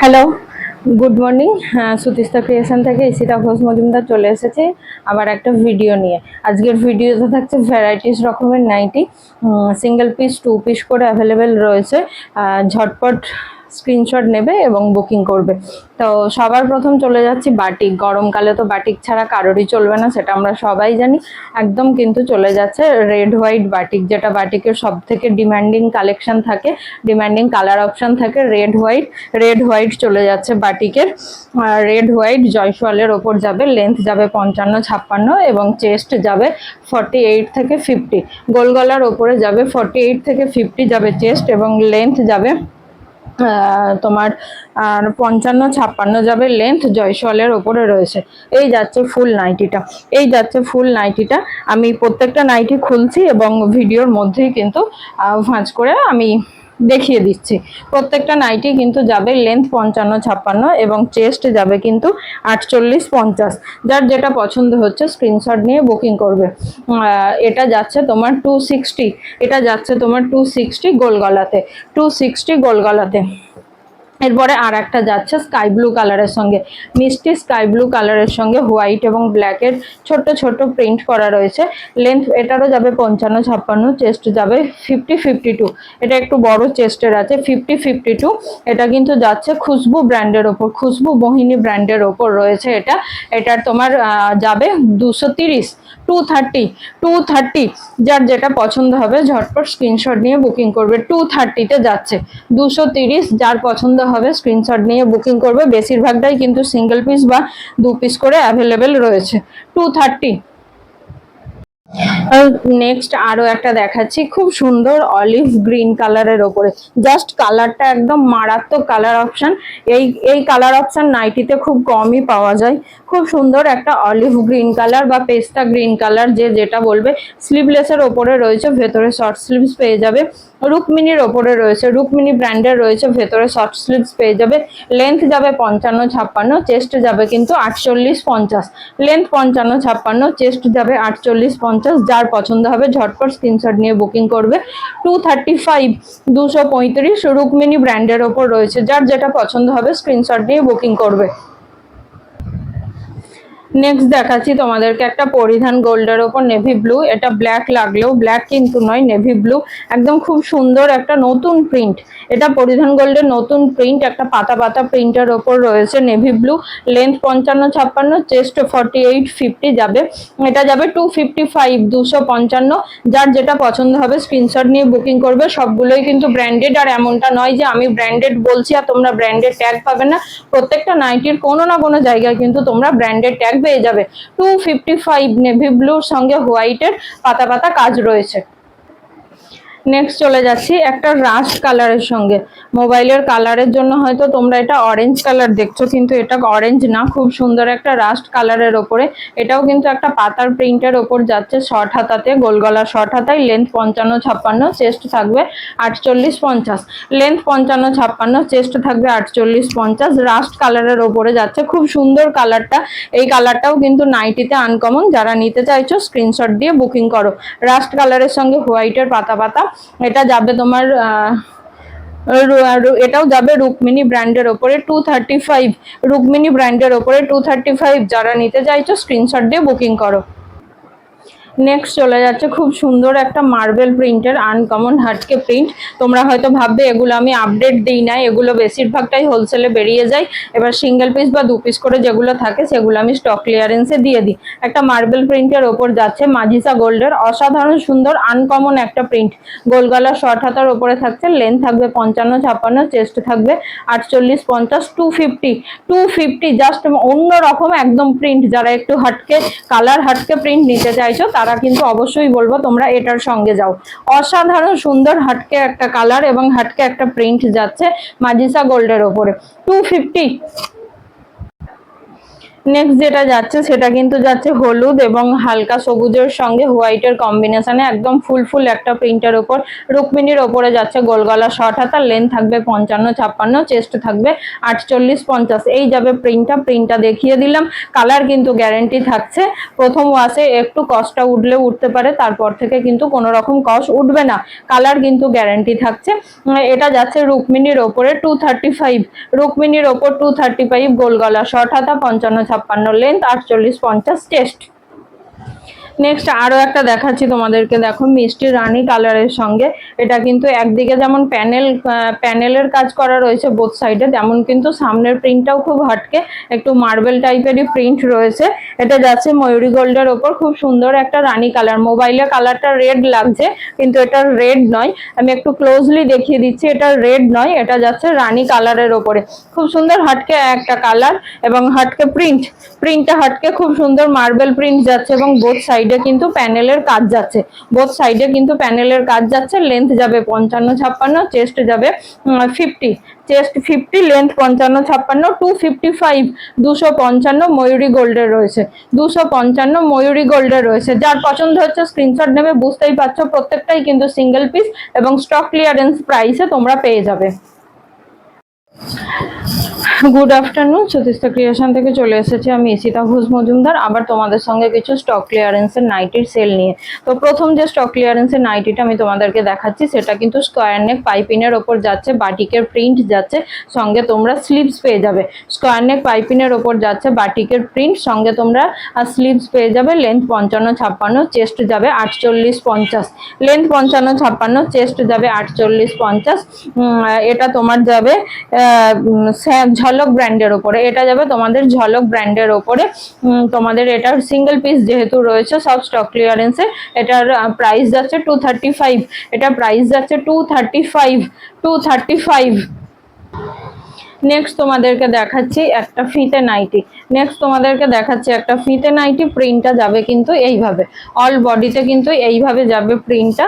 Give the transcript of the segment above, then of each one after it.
Hello, good morning. Sutista creation থেকে ইসিতা ঘোষ মজুমদার চলে এসেছে আবার একটা ভিডিও নিয়ে। আজকের ভিডিওতে থাকছে ভ্যারাইটিস রকমের nighty, single piece, two piece করে অ্যাভেলেবেল রয়েছে। ঝটপট স্ক্রিনশট নেবে এবং বুকিং করবে। তো সবার প্রথম চলে যাচ্ছি বাটিক। গরমকালে তো বাটিক ছাড়া কারোরই চলবে না, সেটা আমরা সবাই জানি। একদম কিন্তু চলে যাচ্ছে রেড হোয়াইট বাটিক, যেটা বাটিকের সব থেকে ডিমান্ডিং কালেকশন থাকে, ডিমান্ডিং কালার অপশন থাকে রেড হোয়াইট চলে যাচ্ছে বাটিকের। রেড হোয়াইট জয়সওয়ালের ওপর যাবে, লেন্থ যাবে 55-56 এবং চেস্ট যাবে 48 থেকে 50। গোল গলার ওপরে যাবে 48 থেকে 50 যাবে চেস্ট, এবং লেন্থ যাবে তোমার 55-56 যাবে লেন্থ। জয়সওয়ালের ওপরে রয়েছে। এই যাচ্ছে ফুল নাইটিটা। আমি প্রত্যেকটা নাইটি খুলছি এবং ভিডিওর মধ্যেই কিন্তু ভাঁজ করে আমি দেখিয়ে দিচ্ছি। প্রত্যেকটা নাইটি কিন্তু যাবে লেন্থ 55-56 এবং চেস্ট যাবে কিন্তু 48-50। যার যেটা পছন্দ হচ্ছে স্ক্রিনশট নিয়ে বুকিং করবে। এটা যাচ্ছে তোমার 260 গোলগলাতে। এরপরে আর একটা যাচ্ছে স্কাই ব্লু কালারের সঙ্গে, মিষ্টি স্কাই ব্লু কালারের সঙ্গে হোয়াইট এবং ব্ল্যাকের ছোট ছোট প্রিন্ট করা রয়েছে। লেন্থ এটারও যাবে 55-56, চেস্ট যাবে 50-52। এটা একটু বড় চেস্টের আছে, 50-52। এটা কিন্তু যাচ্ছে খুশবু ব্র্যান্ডের ওপর, খুশবু মোহিনী ব্র্যান্ডের ওপর রয়েছে এটা। এটার তোমার যাবে 230, 230। যার যেটা পছন্দ হবে ঝটপট স্ক্রিনশট নিয়ে বুকিং করবে। 230-তে যাচ্ছে, 230। যার পছন্দ হবে স্ক্রিনশট নিয়ে বুকিং করবে। বেশিরভাগটাই কিন্তু সিঙ্গেল পিস বা দু পিস করে অ্যাভেলেবেল রয়েছে। 230। নেক্সট আরো একটা দেখাচ্ছি, খুব সুন্দর অলিভ গ্রিন কালারের ওপরে। জাস্ট কালারটা একদম মারাত্মক কালার অপশন। এই কালার অপশন নাইটিতে খুব কমই পাওয়া যায়। খুব সুন্দর একটা অলিভ গ্রিন কালার বা পেস্তা গ্রিন কালার, যে যেটা বলবে। স্লিভলেসের ওপরে রয়েছে, ভেতরে শর্ট স্লিভস পেয়ে যাবে। রুকমিনির ওপরে রয়েছে, রুকমিনি ব্র্যান্ডের রয়েছে, ভেতরে শর্ট স্লিভস পেয়ে যাবে। লেন্থ যাবে 55-56, চেস্ট যাবে কিন্তু 48-50। লেন্থ 55-56, চেস্ট যাবে 48-50। যার পছন্দ হবে ঝটপট স্ক্রিনশট নিয়ে বুকিং করবে। 235, 235 রুকমিনি ব্র্যান্ডের ওপর রয়েছে। যার যেটা পছন্দ হবে স্ক্রিনশট নিয়ে বুকিং করবে। নেক্সট দেখাচ্ছি তোমাদেরকে একটা পরিধান গোল্ডের ওপর নেভি ব্লু। এটা ব্ল্যাক লাগলেও ব্ল্যাক কিন্তু নয়, নেভি ব্লু। একদম খুব সুন্দর একটা নতুন প্রিন্ট। এটা পরিধান গোল্ডের নতুন প্রিন্ট, একটা পাতা পাতা প্রিন্টের ওপর রয়েছে নেভি ব্লু। লেন্থ 55-56, চেস্ট 48-50 যাবে। এটা যাবে 255, 255। যার যেটা পছন্দ হবে স্ক্রিনশট নিয়ে বুকিং করবে। সবগুলোই কিন্তু ব্র্যান্ডেড, আর এমনটা নয় যে আমি ব্র্যান্ডেড বলছি আর তোমরা ব্র্যান্ডেড ট্যাগ পাবে না। প্রত্যেকটা নাইটির কোনো না কোনো জায়গায় কিন্তু তোমরা ব্র্যান্ডেড ট্যাগ পেয়ে যাবে। 255 নেভি ব্লুর সঙ্গে হোয়াইটের পাতা পাতা কাজ রয়েছে। নেক্সট চলে যাচ্ছি একটা রাস্ট কালারের সঙ্গে। মোবাইলের কালারের জন্য হয়তো তোমরা এটা অরেঞ্জ কালার দেখছো, কিন্তু এটা অরেঞ্জ না। খুব সুন্দর একটা রাস্ট কালারের ওপরে। এটাও কিন্তু একটা পাতার প্রিন্টের ওপর যাচ্ছে, শর্ট হাতাতে, গোল গলা শর্ট হাতায়। লেন্থ 55-56, চেস্ট থাকবে 48-50। লেন্থ 55-56, চেস্ট থাকবে 48-50। রাস্ট কালারের ওপরে যাচ্ছে, খুব সুন্দর কালারটা। এই কালারটাও কিন্তু নাইটিতে আনকমন। যারা নিতে চাইছো স্ক্রিনশট দিয়ে বুকিং করো। রাস্ট কালারের সঙ্গে হোয়াইটের পাতা পাতা। এটা যাবে তোমার এটাও যাবে রুকমিনি ব্র্যান্ডের ওপরে। 235 রুকমিনি ব্র্যান্ডের ওপরে 235। যারা নিতে চাইছো স্ক্রিনশট দিয়ে বুকিং করো। নেক্সট চলে যাচ্ছে খুব সুন্দর একটা মার্বেল প্রিন্টের আনকমন হাটকে প্রিন্ট। তোমরা হয়তো ভাববে এগুলো আমি আপডেট দিই না, এগুলো বেশিরভাগটাই হোলসেলে বেরিয়ে যায়। এবার সিঙ্গেল পিস বা দু পিস করে যেগুলো থাকে সেগুলো আমি স্টক ক্লিয়ারেন্সে দিয়ে দিই। একটা মার্বেল প্রিন্টের ওপর যাচ্ছে মাজিসা গোল্ডের, অসাধারণ সুন্দর আনকমন একটা প্রিন্ট। গোল গলা শর্ট হাতার ওপরে থাকছে। লেন্থ থাকবে 55-56, চেস্ট থাকবে 48-50। 250 জাস্ট অন্যরকম একদম প্রিন্ট। যারা একটু হাটকে কালার হাটকে প্রিন্ট নিতে চাইছো তারা কিন্তু অবশ্যই বলবো তোমরা এটার সঙ্গে যাও। অসাধারণ সুন্দর হাটকে একটা কালার এবং হাটকে একটা প্রিন্ট যাচ্ছে মাজিসা গোল্ডের ওপরে। 250। নেক্সট যেটা যাচ্ছে সেটা কিন্তু যাচ্ছে হলুদ এবং হালকা সবুজের সঙ্গে হোয়াইটের কম্বিনেশনে, একদম ফুল ফুল একটা প্রিন্টের ওপর রুক্মিণীর ওপরে যাচ্ছে গোল গলা শর্ট হাতা, লেন্থ থাকবে 55-56, চেস্ট থাকবে 48-50। এই যাবে প্রিন্টটা দেখিয়ে দিলাম। কালার কিন্তু গ্যারেন্টি থাকছে। প্রথম ওয়াশে একটু কস্টটা উঠলে উঠতে পারে, তারপর থেকে কিন্তু কোনো রকম কস্ট উঠবে না, কালার কিন্তু গ্যারেন্টি থাকছে। এটা যাচ্ছে রুক্মিণীর ওপরে 235, রুক্মিণীর ওপর 235, গোল গলা শর্ট হাতা, 55-56 লেন্থ, 48-50 চেস্ট। নেক্সট আরো একটা দেখাচ্ছি তোমাদেরকে, দেখো মিষ্টি রানী কালারের সঙ্গে। এটা কিন্তু একদিকে যেমন প্যানেলের কাজ করা রয়েছে বোথ সাইডে, তেমন কিন্তু সামনের প্রিন্টটাও খুব হটকে একটু মার্বেল টাইপেরই প্রিন্ট রয়েছে। এটা যাচ্ছে ময়ূরী গোল্ডের ওপর, খুব সুন্দর একটা রানী কালার। মোবাইলে কালারটা রেড লাগছে কিন্তু এটা রেড নয়, আমি একটু ক্লোজলি দেখিয়ে দিচ্ছি, এটা রেড নয়, এটা যাচ্ছে রানী কালারের ওপরে। খুব সুন্দর হটকে একটা কালার এবং হটকে প্রিন্টটা হটকে খুব সুন্দর মার্বেল প্রিন্ট যাচ্ছে এবং বোথ সাইডে কিন্তু প্যানেলের কাজ যাচ্ছে, বোথ সাইডে কিন্তু প্যানেলের কাজ যাচ্ছে। লেন্থ যাবে 55-56, চেস্ট যাবে 50, চেস্ট 50, লেন্থ 55-56, 255, 255 ময়ূরী গোল্ডের রয়েছে, 255 ময়ূরী গোল্ডের রয়েছে। যার পছন্দ হচ্ছে স্ক্রিনশট নেবে। বুঝতেই পারছো প্রত্যেকটাই কিন্তু সিঙ্গেল পিস এবং স্টক ক্লিয়ারেন্স প্রাইসে তোমরা পেয়ে যাবে। গুড আফটারনুন, সতীস্তা ক্রিয়েশন থেকে চলে এসেছি আমি ইশিতা ঘোষ মজুমদার, আবার তোমাদের সঙ্গে কিছু স্টক ক্লিয়ারেন্সের নাইটির সেল নিয়ে। তো প্রথম যে স্টক ক্লিয়ারেন্সের নাইটিটা আমি তোমাদেরকে দেখাচ্ছি সেটা কিন্তু স্কোয়ার নেক পাইপিনের ওপর যাচ্ছে, বাটিকের প্রিন্ট যাচ্ছে, সঙ্গে তোমরা স্লিভস পেয়ে যাবে। স্কোয়ার নেক পাইপিনের ওপর যাচ্ছে বাটিকের প্রিন্ট, সঙ্গে তোমরা স্লিভস পেয়ে যাবে। লেন্থ 55-56, চেস্ট যাবে 48-50, লেন্থ 55-56, চেস্ট যাবে 48-50। এটা তোমার যাবে ঝলক ব্র্যান্ডের ওপরে, এটা যাবে তোমাদের ঝলক ব্র্যান্ডের ওপরে। তোমাদের এটার সিঙ্গেল পিস যেহেতু রয়েছে সব স্টক ক্লিয়ারেন্সে, এটার প্রাইস যাচ্ছে 235, এটা প্রাইস যাচ্ছে 235। নেক্সট তোমাদেরকে দেখাচ্ছি একটা ফিতে নাইটি, প্রিন্টটা যাবে কিন্তু এইভাবে, অল বডিতে কিন্তু এইভাবে যাবে প্রিন্টটা,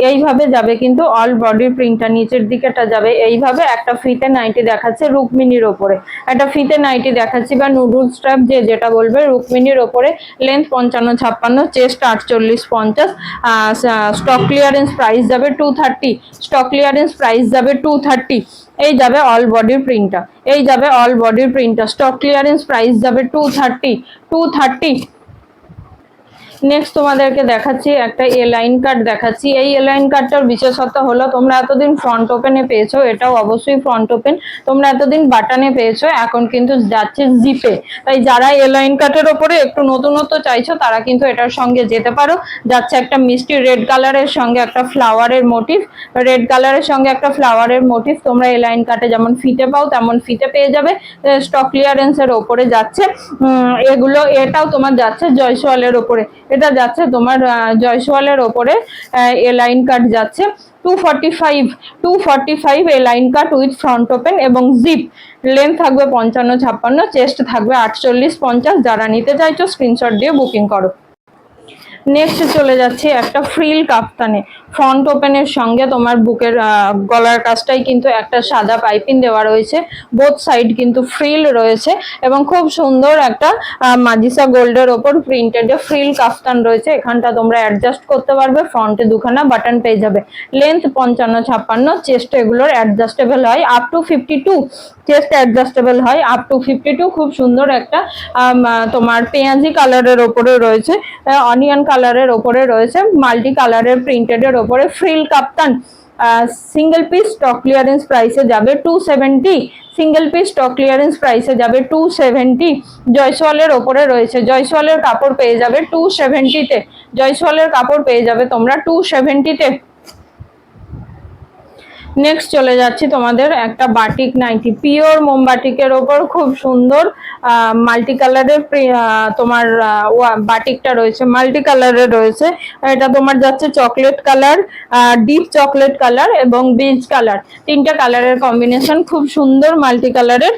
এইভাবে যাবে কিন্তু অল বডির প্রিন্টটা, নিচের দিকেটা যাবে এইভাবে। একটা ফিতে নাইটি দেখাচ্ছে রুক্মিণীর ওপরে, একটা ফিতে নাইটি দেখাচ্ছি বা নুডল স্ট্র্যাপ যে যেটা বলবে, রুক্মিণীর ওপরে। Length 55-56, chest 48-50, stock clearance price যাবে 230, স্টক ক্লিয়ারেন্স প্রাইস যাবে 230। এই যাবে অল বডির প্রিন্টটা, স্টক ক্লিয়ারেন্স প্রাইস যাবে 230। নেক্সট তোমাদেরকে দেখাচ্ছি একটা এ লাইন কাট দেখাচ্ছি। এই এ লাইন কাটটার বিশেষত্ব হলো তোমরা এতদিন ফ্রন্ট ওপেনে পেয়েছো, এটাও অবশ্যই ফ্রন্ট ওপেন, তোমরা এতদিন বাটনে পেয়েছো, এখন কিন্তু যাচ্ছে জিপে। তাই যারা এ লাইন কাটের ওপরে একটু নতুনত্ব চাইছো তারা কিন্তু এটার সঙ্গে যেতে পারো। যাচ্ছে একটা মিষ্টি রেড কালারের সঙ্গে একটা ফ্লাওয়ারের মোটিভ, তোমরা এ লাইন কাটে যেমন ফিতে পাও তেমন ফিতে পেয়ে যাবে। স্টক ক্লিয়ারেন্সের ওপরে যাচ্ছে এটাও তোমার যাচ্ছে জয়সওয়ালের ওপরে, এটা যাচ্ছে তোমার জয়সওয়ালের ওপরে। এ লাইন কাট যাচ্ছে 245 এ line cut with front open এবং জিপ। লেন্থ থাকবে 55-56, চেস্ট থাকবে 48-50। যারা নিতে চাইছো স্ক্রিনশট দিয়ে বুকিং করো। নেক্সট চলে যাচ্ছে একটা ফ্রিল কাফতানে, ফ্রন্ট ওপেনের সঙ্গে তোমার বুকের গলার কাছটাই কিন্তু একটা সাদা পাইপিং দেওয়া রয়েছে, বোথ সাইড কিন্তু ফ্রিল রয়েছে এবং খুব সুন্দর একটা মাজিসা গোল্ডের ওপর প্রিন্টেড ফ্রিল কাফতান রয়েছে। এখানটা তোমরা অ্যাডজাস্ট করতে পারবে, ফ্রন্টে দুখানা বাটন পেয়ে যাবে। লেন্থ 55-56, চেস্ট এগুলোর অ্যাডজাস্টেবল হয় আপ টু 52, চেস্ট অ্যাডজাস্টেবল হয় আপ টু 52। খুব সুন্দর একটা তোমার পেঁয়াজি কালারের ওপরে রয়েছে, অনিয়ন কালারের ওপরে রয়েছে, মাল্টি কালারের প্রিন্টেডের ওপরে ফ্রিল কাপ্তান। সিঙ্গেল পিস স্টক ক্লিয়ারেন্স প্রাইসে যাবে 270, সিঙ্গেল পিস স্টক ক্লিয়ারেন্স প্রাইসে যাবে 270। জয়সওয়ালের ওপরে রয়েছে, জয়সওয়ালের কাপড় পেয়ে যাবে 270-তে, জয়সওয়ালের কাপড় পেয়ে যাবে তোমরা 270-তে। নেক্সট চলে যাচ্ছি তোমাদের একটা বাটিক নাইটি, পিওর মোমবাটিকের ওপর খুব সুন্দর মাল্টি কালারের তোমার বাটিকটা রয়েছে, মাল্টি কালারের রয়েছে। এটা তোমার যাচ্ছে chocolate colour, deep chocolate colour এবং বিজ কালার, তিনটা কালারের কম্বিনেশন, খুব সুন্দর মাল্টি কালারের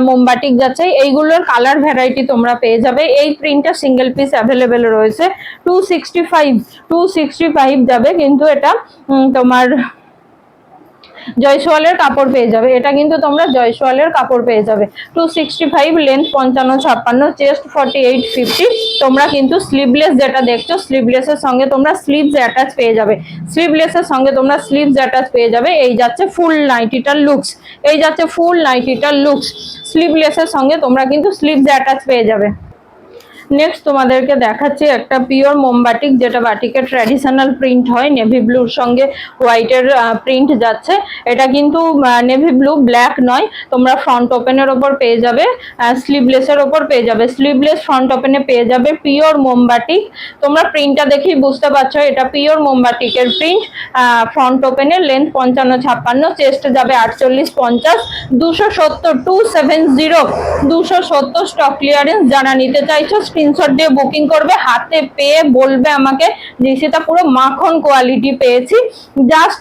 মোমবাটিক যাচ্ছে। এইগুলোর কালার ভ্যারাইটি তোমরা পেয়ে যাবে। এই প্রিন্টটা সিঙ্গেল পিস অ্যাভেলেবেল রয়েছে 265 যাবে, কিন্তু এটা তোমার জয়সওয়ালের কাপড় পেয়ে যাবে, এটা কিন্তু তোমরা জয়সওয়ালের কাপড় পেয়ে যাবে। 265 লেন্থ 55-56, চেস্ট 48-50। তোমরা কিন্তু স্লিভলেস যেটা দেখছো, স্লিভলেসের সঙ্গে তোমরা স্লিভস অ্যাটাচ পেয়ে যাবে, স্লিভলেসের সঙ্গে তোমরা স্লিভস অ্যাটাচ পেয়ে যাবে। এই যাচ্ছে ফুল নাইটিটার লুকস, এই যাচ্ছে ফুল নাইটিটার লুকস। স্লিভলেসের সঙ্গে তোমরা কিন্তু স্লিভস অ্যাটাচ পেয়ে যাবে। নেক্সট তোমাদেরকে দেখাচ্ছি একটা পিওর মোমবাটিক, যেটা বাটিকের ট্র্যাডিশনাল প্রিন্ট হয়, নেভি ব্লুর সঙ্গে হোয়াইটের প্রিন্ট যাচ্ছে। এটা কিন্তু নেভি ব্লু, ব্ল্যাক নয়। তোমরা ফ্রন্ট ওপেনের ওপর পেয়ে যাবে, স্লিভলেসের ওপর পেয়ে যাবে, স্লিভলেস ফ্রন্ট ওপেনে পেয়ে যাবে, পিওর মোমবাটিক। তোমরা প্রিন্টটা দেখেই বুঝতে পারছো এটা পিওর মোমবাটিকের প্রিন্ট। ফ্রন্ট ওপেনের লেন্থ 55-56, চেস্ট যাবে 48-50, 270 270 270 স্টক ক্লিয়ারেন্স। যারা নিতে চাইছো স্ক্রিনশট দিয়ে বুকিং করবে, হাতে পেয়ে বলবে আমাকে যে সেটা পুরো মাখন কোয়ালিটি পেয়েছি। জাস্ট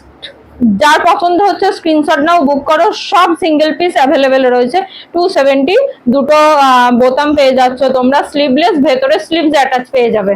যার পছন্দ হচ্ছে স্ক্রিনশট নাও, বুক করো। সব সিঙ্গেল পিস অ্যাভেলেবেল রয়েছে। 270, দুটো বোতাম পেয়ে যাচ্ছ তোমরা, স্লিভলেস, ভেতরে স্লিভস অ্যাটাচ পেয়ে যাবে।